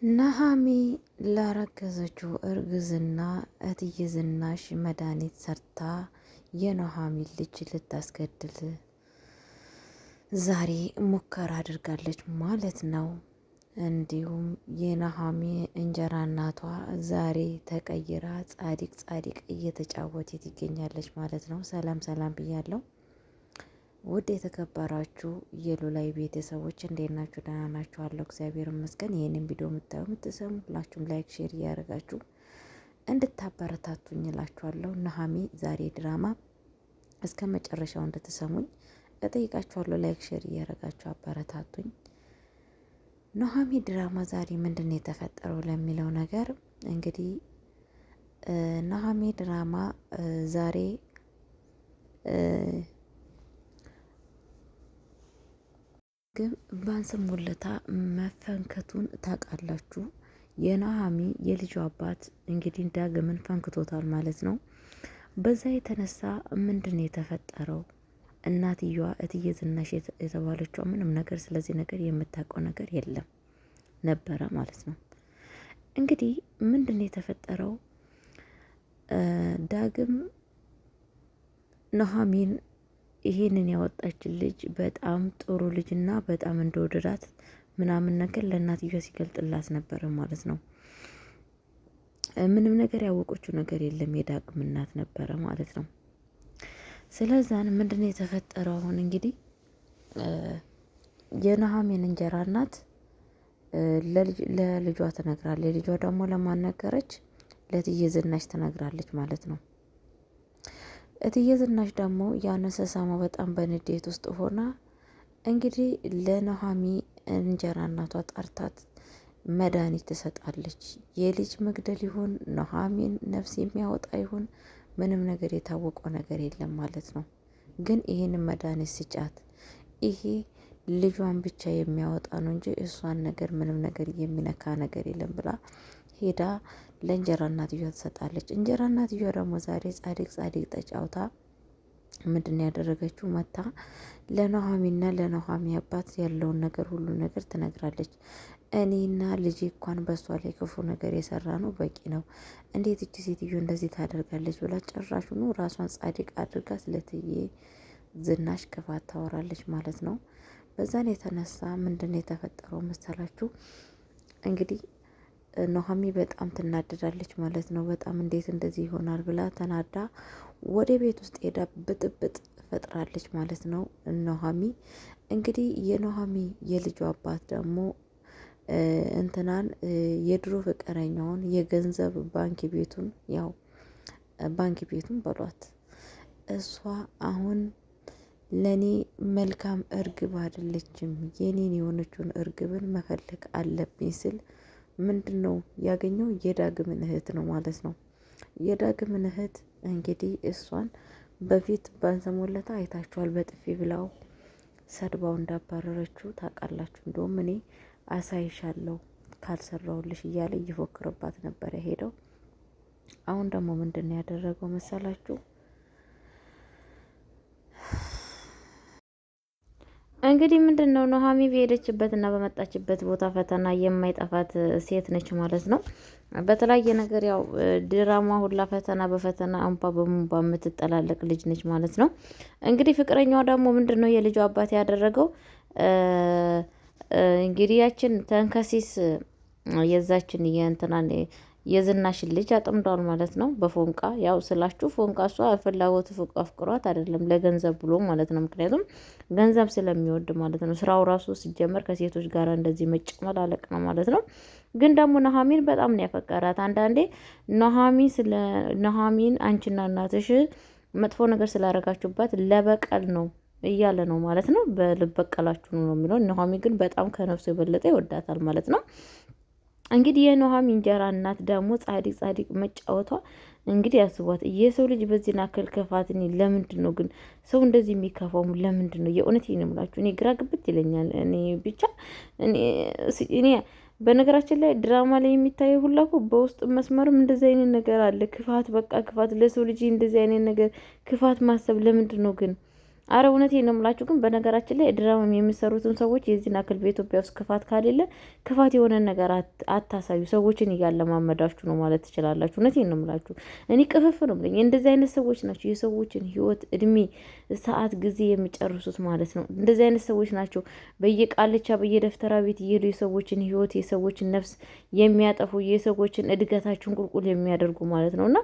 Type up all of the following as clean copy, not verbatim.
ኑሃሚ ላረገዘችው እርግዝና እትዬ ዝናሽ መድኃኒት ሰርታ የኑሃሚ ልጅ ልታስገድል ዛሬ ሙከራ አድርጋለች ማለት ነው። እንዲሁም የኑሃሚ እንጀራ እናቷ ዛሬ ተቀይራ ጻዲቅ ጻዲቅ እየተጫወተች ትገኛለች ማለት ነው። ሰላም ሰላም ብያለሁ። ውድ የተከበራችሁ የሉላይ ቤተሰቦች እንዴት ናችሁ? ደህና ናችሁ? አለሁ እግዚአብሔር ይመስገን። ይህንን ቪዲዮ የምታዩ የምትሰሙ ሁላችሁም ላይክ ሼር እያደረጋችሁ እንድታበረታቱኝ እላችኋለሁ። ኑሃሚ ዛሬ ድራማ እስከ መጨረሻው እንድትሰሙኝ እጠይቃችኋለሁ። ላይክ ሼር እያደረጋችሁ አበረታቱኝ። ኑሃሚ ድራማ ዛሬ ምንድን ነው የተፈጠረው ለሚለው ነገር እንግዲህ ኑሃሚ ድራማ ዛሬ ግን ባንስም ሙለታ መፈንከቱን ታውቃላችሁ። የኑሃሚ የልጁ አባት እንግዲህ ዳግምን ፈንክቶታል ማለት ነው። በዛ የተነሳ ምንድን ነው የተፈጠረው? እናትየዋ እትዬ ዝናሽ የተባለችው ምንም ነገር ስለዚህ ነገር የምታውቀው ነገር የለም ነበረ ማለት ነው። እንግዲህ ምንድን ነው የተፈጠረው? ዳግም ኑሃሚን ይሄንን ያወጣችን ልጅ በጣም ጥሩ ልጅና በጣም እንደወደዳት ምናምን ነገር ለእናትየዋ ሲገልጥላት ነበረ ማለት ነው። ምንም ነገር ያወቀችው ነገር የለም። የዳግም እናት ነበረ ማለት ነው። ስለዛን ምንድነው የተፈጠረው? አሁን እንግዲህ የኑሃሚን እንጀራ እናት ለልጇ ትነግራለች። ልጇ ደግሞ ለማን ነገረች? ለእትዬ ዝናሽ ትነግራለች ማለት ነው። እትዬ ዝናሽ ደግሞ ያነሰ ሰማ በጣም በንዴት ውስጥ ሆና እንግዲህ ለኑሃሚ እንጀራ እናቷ ጠርታት መድኃኒት ትሰጣለች። የልጅ መግደል ይሁን ኑሃሚን ነፍስ የሚያወጣ ይሁን ምንም ነገር የታወቀው ነገር የለም ማለት ነው። ግን ይህንን መድኃኒት ስጫት፣ ይሄ ልጇን ብቻ የሚያወጣ ነው እንጂ እሷን ነገር ምንም ነገር የሚነካ ነገር የለም ብላ ሄዳ ለእንጀራ እናትየዋ ትሰጣለች። እንጀራ እናትየዋ ደግሞ ዛሬ ጻዲቅ ጻዲቅ ተጫውታ ምንድን ያደረገችው? መታ ለኑሃሚና ለኑሃሚ አባት ያለውን ነገር ሁሉ ነገር ትነግራለች። እኔና ልጄ እንኳን በሷ ላይ ክፉ ነገር የሰራ ነው በቂ ነው፣ እንዴት እቺ ሴትዮ እንደዚህ ታደርጋለች ብላ ጭራሹኑ ራሷን ጻዲቅ አድርጋ ስለትዬ ዝናሽ ክፋት ታወራለች ማለት ነው። በዛን የተነሳ ምንድን የተፈጠረው መሰላችሁ? እንግዲህ ኑሃሚ በጣም ትናደዳለች ማለት ነው። በጣም እንዴት እንደዚህ ይሆናል ብላ ተናዳ ወደ ቤት ውስጥ ሄዳ ብጥብጥ ፈጥራለች ማለት ነው። ኑሃሚ እንግዲህ የኑሃሚ የልጁ አባት ደግሞ እንትናን የድሮ ፍቅረኛውን የገንዘብ ባንክ ቤቱን ያው ባንክ ቤቱን በሏት እሷ አሁን ለኔ መልካም እርግብ አይደለችም፣ የኔን የሆነችውን እርግብን መፈለግ አለብኝ ስል ምንድን ነው ያገኘው? የዳግምን እህት ነው ማለት ነው። የዳግምን እህት እንግዲህ እሷን በፊት ባንሰሞለታ አይታችኋል። በጥፊ ብላው ሰድባው እንዳባረረችው ታውቃላችሁ። እንደውም እኔ አሳይሻለሁ ካልሰራውልሽ እያለ እየፎክርባት ነበር ሄደው። አሁን ደግሞ ምንድን ነው ያደረገው መሰላችሁ? እንግዲህ ምንድን ነው ኑሃሚ በሄደችበት እና በመጣችበት ቦታ ፈተና የማይጠፋት ሴት ነች ማለት ነው። በተለያየ ነገር ያው ድራማ ሁላ ፈተና በፈተና እንባ በሙባ የምትጠላለቅ ልጅ ነች ማለት ነው። እንግዲህ ፍቅረኛዋ ደግሞ ምንድን ነው የልጇ አባት ያደረገው? እንግዲህ ያችን ተንከሲስ የዛችን የእንትናን የዝናሽን ልጅ አጥምዷል ማለት ነው። በፎንቃ ያው ስላችሁ ፎንቃ እሷ ፍላጎት አፍቅሯት አይደለም ለገንዘብ ብሎ ማለት ነው። ምክንያቱም ገንዘብ ስለሚወድ ማለት ነው። ስራው ራሱ ሲጀመር ከሴቶች ጋር እንደዚህ መጨመላለቅ ነው ማለት ነው። ግን ደግሞ ኑሃሚን በጣም ነው ያፈቀራት። አንዳንዴ ኑሃሚን አንቺና እናትሽ መጥፎ ነገር ስላደረጋችሁባት ለበቀል ነው እያለ ነው ማለት ነው። በልበቀላችሁ ነው የሚለው። ኑሃሚን ግን በጣም ከነፍሱ የበለጠ ይወዳታል ማለት ነው። እንግዲህ የኑሃሚ እንጀራ እናት ደግሞ ጻዲቅ ጻዲቅ መጫወቷ እንግዲህ ያስቧት። የሰው ልጅ በዚህ ናክል ክፋት ለምንድን ነው ግን ሰው እንደዚህ የሚከፋው? ለምንድን ነው? የእውነት ነው የምላችሁ። እኔ ግራ ግብት ይለኛል። እኔ ብቻ እኔ በነገራችን ላይ ድራማ ላይ የሚታየው ሁላ እኮ በውስጥ መስመርም እንደዚህ አይነት ነገር አለ። ክፋት በቃ ክፋት ለሰው ልጅ እንደዚህ አይነት ነገር ክፋት ማሰብ ለምንድን ነው ግን? አረ እውነቴን ነው የምላችሁ። ግን በነገራችን ላይ ድራማም የሚሰሩትን ሰዎች የዚህን አክል በኢትዮጵያ ውስጥ ክፋት ካሌለ ክፋት የሆነ ነገር አታሳዩ። ሰዎችን እያለማመዳችሁ ነው ማለት ትችላላችሁ። እውነቴን ነው የምላችሁ። እኔ ቅፍፍ ነው ብለኝ እንደዚህ አይነት ሰዎች ናቸው የሰዎችን ህይወት፣ እድሜ፣ ሰዓት፣ ጊዜ የሚጨርሱት ማለት ነው። እንደዚህ አይነት ሰዎች ናቸው በየቃልቻ በየደፍተራ ቤት እየሄዱ የሰዎችን ህይወት፣ የሰዎችን ነፍስ የሚያጠፉ፣ የሰዎችን እድገታችሁን ቁልቁል የሚያደርጉ ማለት ነው። እና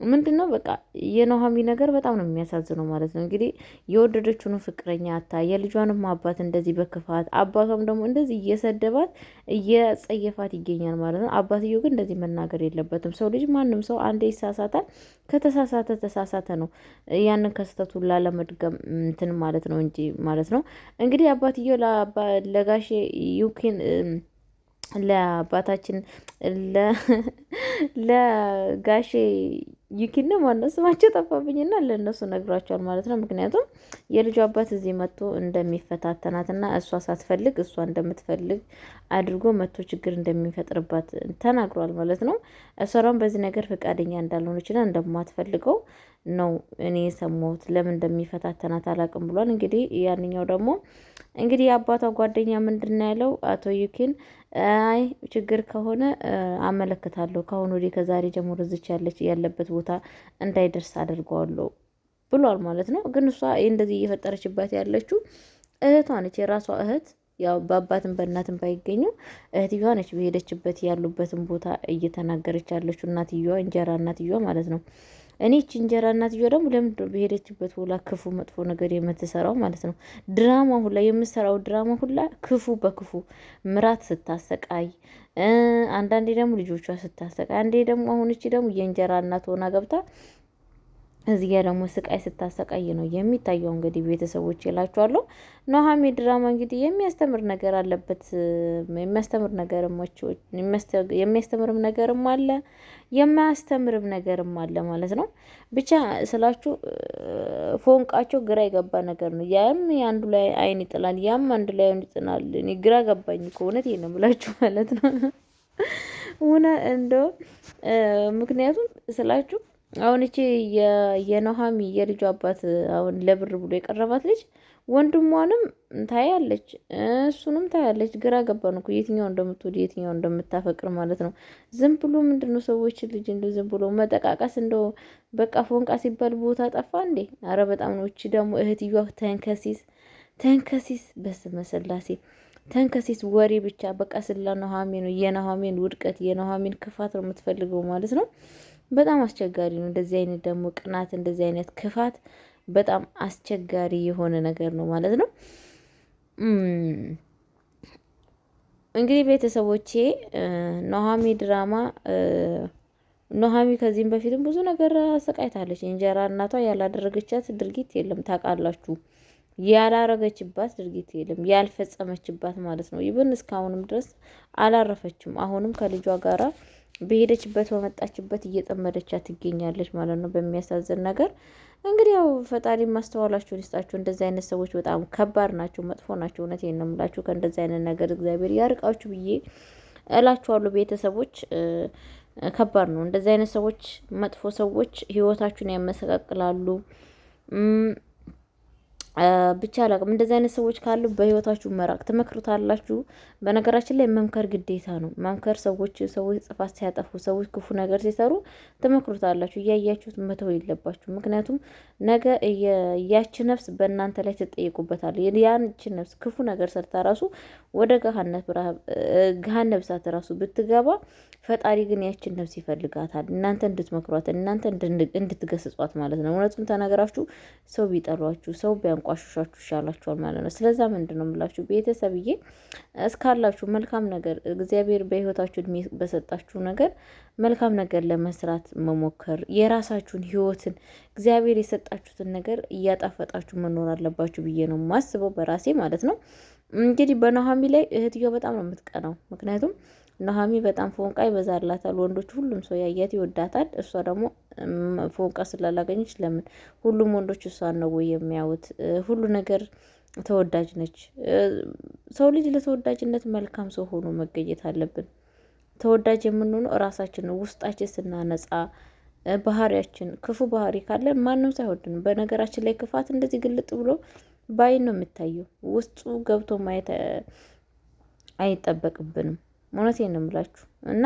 ምንድን ነው በቃ የኑሃሚ ነገር በጣም ነው የሚያሳዝነው ማለት ነው። እንግዲህ የወደደችውን ፍቅረኛ አታ የልጇንም አባት እንደዚህ በክፋት አባቷም ደግሞ እንደዚህ እየሰደባት እየጸየፋት ይገኛል ማለት ነው። አባትየው ግን እንደዚህ መናገር የለበትም። ሰው ልጅ ማንም ሰው አንዴ ይሳሳታል። ከተሳሳተ ተሳሳተ ነው። ያንን ከስተቱ ላለመድገም እንትን ማለት ነው እንጂ ማለት ነው። እንግዲህ አባትየው ለጋሼ ዩኪን ለአባታችን ለጋሼ ዩኪን ማነው ስማቸው ጠፋብኝና ለእነሱ ነግሯቸዋል ማለት ነው። ምክንያቱም የልጁ አባት እዚህ መጥቶ እንደሚፈታተናትና እሷ ሳትፈልግ እሷ እንደምትፈልግ አድርጎ መጥቶ ችግር እንደሚፈጥርባት ተናግሯል ማለት ነው። እሷም በዚህ ነገር ፈቃደኛ እንዳልሆነችና እንደማትፈልገው ነው እኔ የሰማሁት። ለምን እንደሚፈታተናት አላውቅም ብሏል። እንግዲህ ያንኛው ደግሞ እንግዲህ የአባቷ ጓደኛ ምንድን ነው ያለው አቶ ዩኪን አይ ችግር ከሆነ አመለክታለሁ ከአሁን ወዲህ ከዛሬ ጀምሮ ዝች ያለበት ቦታ እንዳይደርስ አድርገዋለሁ ብሏል ማለት ነው። ግን እሷ እንደዚህ እየፈጠረችባት ያለችው እህቷ ነች፣ የራሷ እህት ያው በአባትም በእናትም ባይገኙ እህትየዋ ነች። በሄደችበት ያሉበትን ቦታ እየተናገረች ያለችው እናትየዋ፣ እንጀራ እናትየዋ ማለት ነው። እኔ እቺ እንጀራ እናትየዋ ደግሞ ለምንድን ነው በሄደችበት ሁላ ክፉ መጥፎ ነገር የምትሰራው ማለት ነው? ድራማ ሁላ የምትሰራው ድራማ ሁላ ክፉ በክፉ ምራት ስታሰቃይ፣ አንዳንዴ ደግሞ ልጆቿ ስታሰቃይ፣ አንዴ ደግሞ አሁን እቺ ደግሞ የእንጀራ እናት ሆና ገብታ እዚህ ጋ ደግሞ ስቃይ ስታሰቃይ ነው የሚታየው። እንግዲህ ቤተሰቦች ይላችኋለሁ። ኑሃሚ ድራማ እንግዲህ የሚያስተምር ነገር አለበት። የሚያስተምርም ነገርም አለ፣ የማያስተምርም ነገርም አለ ማለት ነው። ብቻ ስላችሁ ፎንቃቸው ግራ የገባ ነገር ነው። ያም አንዱ ላይ አይን ይጥላል፣ ያም አንዱ ላይ አይን ይጥላል። እኔ ግራ ገባኝ ከእውነት ነው የምላችሁ ማለት ነው። እንደው ምክንያቱም ስላችሁ አሁን እቺ የኑሃሚ የልጁ አባት አሁን ለብር ብሎ የቀረባት ልጅ ወንድሟንም ታያለች፣ እሱንም ታያለች። ግራ ገባን እኮ የትኛው እንደምትወድ የትኛው እንደምታፈቅር ማለት ነው። ዝም ብሎ ምንድነው ሰዎች ልጅ እንደው ዝም ብሎ መጠቃቀስ እንደው በቃ ፎንቃ ሲባል ቦታ ጠፋ እንዴ? አረ በጣም ነው። እቺ ደግሞ እህትዮዋ ተንከሲስ በስመ ስላሴ ተንከሲስ ወሬ ብቻ በቃ ስለ ኑሃሚ ነው። የኑሃሚን ውድቀት የኑሃሚን ክፋት ነው የምትፈልገው ማለት ነው። በጣም አስቸጋሪ ነው። እንደዚህ አይነት ደግሞ ቅናት፣ እንደዚህ አይነት ክፋት በጣም አስቸጋሪ የሆነ ነገር ነው ማለት ነው። እንግዲህ ቤተሰቦቼ ኑሃሚ ድራማ ኑሃሚ ከዚህም በፊትም ብዙ ነገር አሰቃይታለች። እንጀራ እናቷ ያላደረገቻት ድርጊት የለም ታውቃላችሁ። ያላረገችባት ድርጊት የለም ያልፈጸመችባት ማለት ነው። ይብን እስካሁንም ድረስ አላረፈችም። አሁንም ከልጇ ጋራ በሄደችበት በመጣችበት እየጠመደቻት ትገኛለች ማለት ነው። በሚያሳዝን ነገር እንግዲህ ያው ፈጣሪ ማስተዋላችሁን ይስጣችሁ። እንደዚህ አይነት ሰዎች በጣም ከባድ ናቸው፣ መጥፎ ናቸው። እውነቴን ነው የምላችሁ። ከእንደዚህ አይነት ነገር እግዚአብሔር ያርቃችሁ ብዬ እላችኋለሁ። ቤተሰቦች ከባድ ነው። እንደዚህ አይነት ሰዎች፣ መጥፎ ሰዎች ህይወታችሁን ያመሰቃቅላሉ። ብቻ አላቅም። እንደዚህ አይነት ሰዎች ካሉ በህይወታችሁ መራቅ ትመክሩታላችሁ። በነገራችን ላይ መምከር ግዴታ ነው። መምከር ሰዎች ጥፋት ሲያጠፉ፣ ሰዎች ክፉ ነገር ሲሰሩ ትመክሩታላችሁ። እያያችሁት መተው የለባችሁ። ምክንያቱም ነገ ያቺ ነፍስ በእናንተ ላይ ትጠይቁበታል። ያንቺ ነፍስ ክፉ ነገር ሰርታ ራሱ ወደ ገሃነብ እሳት ራሱ ብትገባ ፈጣሪ ግን ያችን ነፍስ ይፈልጋታል። እናንተ እንድትመክሯት፣ እናንተ እንድትገስጿት ማለት ነው። እውነቱን ተናገራችሁ ሰው ቢጠሏችሁ፣ ሰው ቢያንቋሽሻችሁ ይሻላችኋል ማለት ነው። ስለዛ ምንድን ነው የምላችሁ ቤተሰብዬ፣ እስካላችሁ መልካም ነገር እግዚአብሔር በህይወታችሁ እድሜ በሰጣችሁ ነገር መልካም ነገር ለመስራት መሞከር፣ የራሳችሁን ህይወትን እግዚአብሔር የሰጣችሁትን ነገር እያጣፈጣችሁ መኖር አለባችሁ ብዬ ነው የማስበው በራሴ ማለት ነው። እንግዲህ በኑሃሚ ላይ እህትዮ በጣም ነው የምትቀናው። ምክንያቱም ኑሃሚ በጣም ፎንቃ ይበዛላታል። ወንዶች ሁሉም ሰው ያያት ይወዳታል። እሷ ደግሞ ፎንቃ ስላላገኘች ለምን ሁሉም ወንዶች እሷን ነው ወይ የሚያዩት? ሁሉ ነገር ተወዳጅ ነች። ሰው ልጅ ለተወዳጅነት መልካም ሰው ሆኖ መገኘት አለብን። ተወዳጅ የምንሆነው እራሳችን ነው። ውስጣችን ስናነጻ ባህሪያችን ክፉ ባህሪ ካለን ማንም ሰው አይወድንም። በነገራችን ላይ ክፋት እንደዚህ ግልጥ ብሎ ባይን ነው የሚታየው። ውስጡ ገብቶ ማየት አይጠበቅብንም። እውነቴን ነው የምላችሁ እና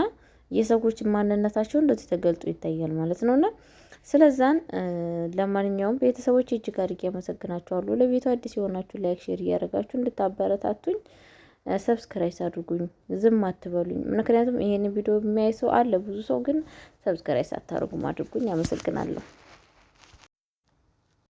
የሰዎች ማንነታቸው እንደዚህ ተገልጦ ይታያል ማለት ነው። እና ስለዛን ለማንኛውም ቤተሰቦች እጅግ አድርጌ አመሰግናችኋለሁ። ለቤቱ አዲስ የሆናችሁ ላይክ፣ ሼር እያደረጋችሁ እንድታበረታቱኝ ሰብስክራይብ አድርጉኝ፣ ዝም አትበሉኝ። ምክንያቱም ይሄን ቪዲዮ የሚያይ ሰው አለ ብዙ ሰው ግን ሰብስክራይብ ሳታደርጉም አድርጉኝ። አመሰግናለሁ።